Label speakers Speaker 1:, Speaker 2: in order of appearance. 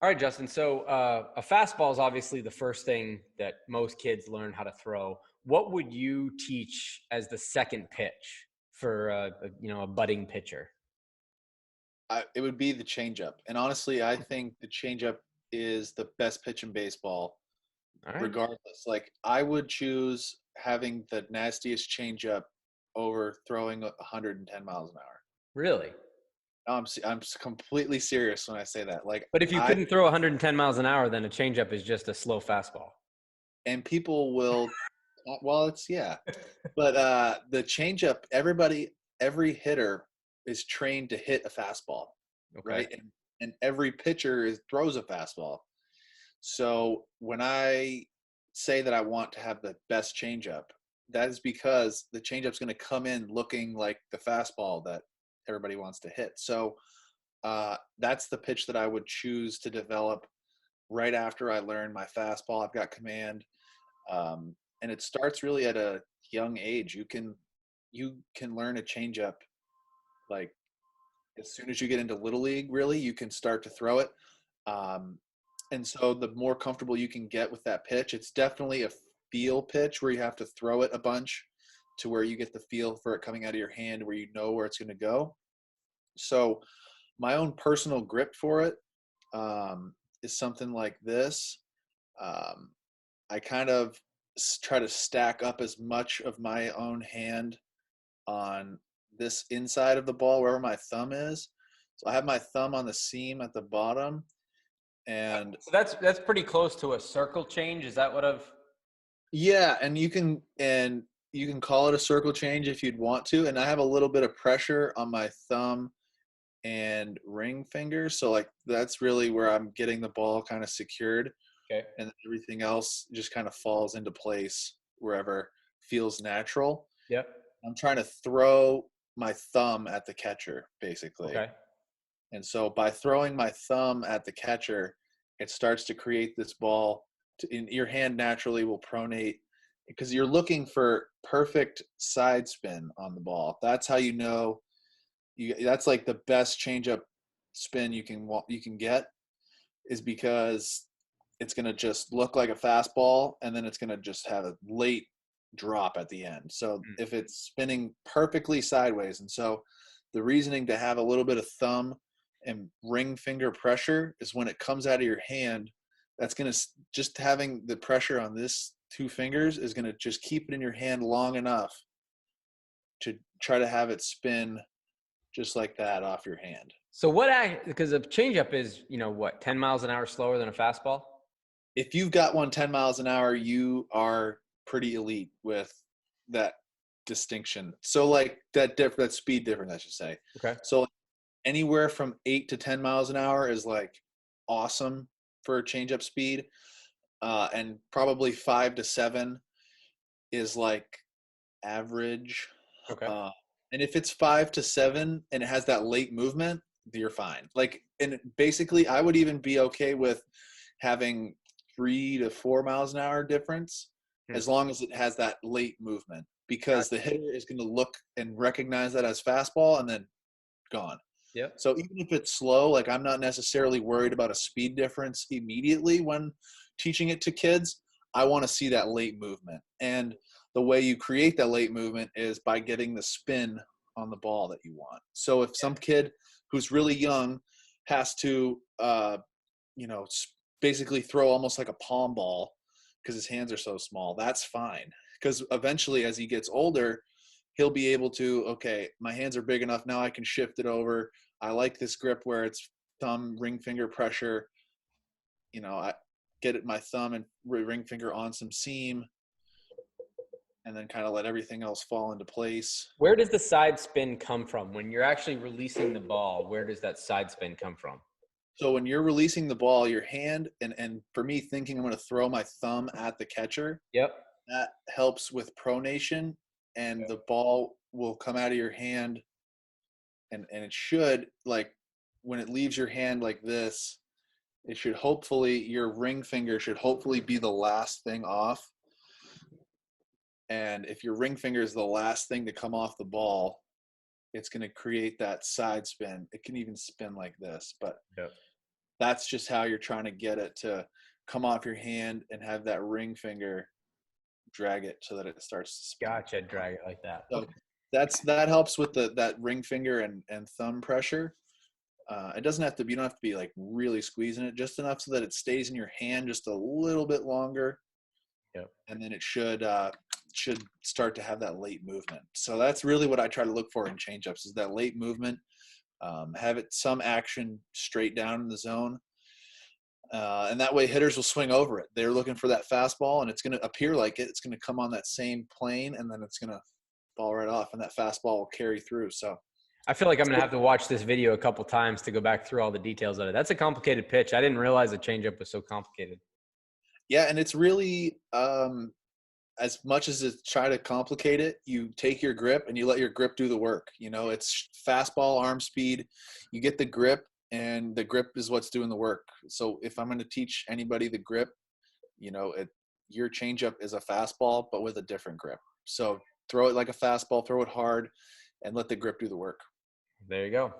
Speaker 1: All right, Justin. So a fastball is obviously the first thing that most kids learn how to throw. What would you teach as the second pitch for a budding pitcher?
Speaker 2: It would be the changeup. And honestly, I think the changeup is the best pitch in baseball,
Speaker 1: All right.
Speaker 2: regardless. Like, I would choose having the nastiest changeup over throwing 110 miles an hour.
Speaker 1: Really?
Speaker 2: No, I'm completely serious when I say that. Like,
Speaker 1: But if you
Speaker 2: I
Speaker 1: couldn't throw 110 miles an hour, then a changeup is just a slow fastball.
Speaker 2: and people will, well, it's yeah, but the changeup, every hitter is trained to hit a fastball,
Speaker 1: Okay.
Speaker 2: right? And every pitcher throws a fastball. So when I say that I want to have the best changeup, that is because the changeup's going to come in looking like the fastball that everybody wants to hit. So that's the pitch that I would choose to develop right after I learn my fastball. I've got command, and it starts really at a young age. You can learn a changeup like as soon as you get into little league. Really, you can start to throw it. Um, and so the more comfortable you can get with that pitch, it's definitely a feel pitch where you have to throw it a bunch to where you get the feel for it coming out of your hand, where you know where it's going to go. So my own personal grip for it is something like this. Um, I kind of try to stack up as much of my own hand on this inside of the ball, wherever my thumb is. So I have my thumb on the seam at the bottom, and
Speaker 1: So that's pretty close to a circle change. Is that what I've?
Speaker 2: yeah, and you can call it a circle change if you'd want to. And I have a little bit of pressure on my thumb and ring finger, so like that's really where I'm getting the ball kind of secured,
Speaker 1: Okay.
Speaker 2: and then everything else just kind of falls into place wherever feels natural.
Speaker 1: Yep.
Speaker 2: I'm trying to throw my thumb at the catcher, basically.
Speaker 1: Okay.
Speaker 2: And so by throwing my thumb at the catcher, it starts to create this ball. In your hand naturally will pronate because you're looking for perfect side spin on the ball. That's how you know that's like the best changeup spin you can get is because it's going to just look like a fastball, and then it's going to just have a late drop at the end. So
Speaker 1: Mm.
Speaker 2: if it's spinning perfectly sideways, and so the reasoning to have a little bit of thumb and ring finger pressure is when it comes out of your hand, that's going to just having the pressure on this two fingers is going to just keep it in your hand long enough to try to have it spin just like that off your hand.
Speaker 1: So because a changeup is, what, 10 miles an hour slower than a fastball?
Speaker 2: If you've got one 10 miles an hour, you are pretty elite with that distinction. So like that speed difference, I should say.
Speaker 1: Okay.
Speaker 2: So anywhere from 8 to 10 miles an hour is like awesome for changeup speed, and probably 5 to 7 is like average.
Speaker 1: Okay.
Speaker 2: Uh, and if it's 5 to 7 and it has that late movement, you're fine. Like, and basically, I would even be okay with having 3 to 4 miles an hour difference
Speaker 1: Hmm.
Speaker 2: as long as it has that late movement,
Speaker 1: Got
Speaker 2: because the hitter is going to look and recognize that as fastball and then gone.
Speaker 1: Yep.
Speaker 2: So even if it's slow, like I'm not necessarily worried about a speed difference immediately when teaching it to kids. I want to see that late movement. And the way you create that late movement is by getting the spin on the ball that you want. So if some kid who's really young has to, basically throw almost like a palm ball because his hands are so small, that's fine. Because eventually, as he gets older, he'll be able to, okay, my hands are big enough now, I can shift it over. I like this grip where it's thumb ring finger pressure. I get it, my thumb and ring finger on some seam, and then kind of let everything else fall into place.
Speaker 1: Where does the side spin come from? When you're actually releasing the ball, where does that side spin come from?
Speaker 2: So when you're releasing the ball, your hand, and for me thinking I'm going to throw my thumb at the catcher,
Speaker 1: Yep.
Speaker 2: that helps with pronation, and the ball will come out of your hand, and it should, like, when it leaves your hand like this, it should hopefully, your ring finger should hopefully be the last thing off. And if your ring finger is the last thing to come off the ball, it's going to create that side spin. It can even spin like this, but
Speaker 1: Yep.
Speaker 2: that's just how you're trying to get it to come off your hand and have that ring finger drag it so that it starts to spin.
Speaker 1: Gotcha. Drag it like that.
Speaker 2: So
Speaker 1: Okay.
Speaker 2: that helps with that ring finger and thumb pressure. It doesn't have to be, you don't have to be like really squeezing it, just enough so that it stays in your hand just a little bit longer,
Speaker 1: Yep.
Speaker 2: and then it should start to have that late movement. So that's really what I try to look for in changeups, is that late movement. Have it some action straight down in the zone, and that way hitters will swing over it. They're looking for that fastball, and it's going to appear like it. It's going to come on that same plane, and then it's going to fall right off, and that fastball will carry through. So
Speaker 1: I feel like I'm going to have to watch this video a couple times to go back through all the details of it. That's a complicated pitch. I didn't realize the changeup was so complicated.
Speaker 2: yeah, and it's really as much as it try to complicate it, you take your grip and you let your grip do the work. You know, it's fastball, arm speed. You get the grip, and the grip is what's doing the work. So if I'm going to teach anybody the grip, you know, your changeup is a fastball, but with a different grip. So throw it like a fastball, throw it hard, and let the grip do the work.
Speaker 1: There you go.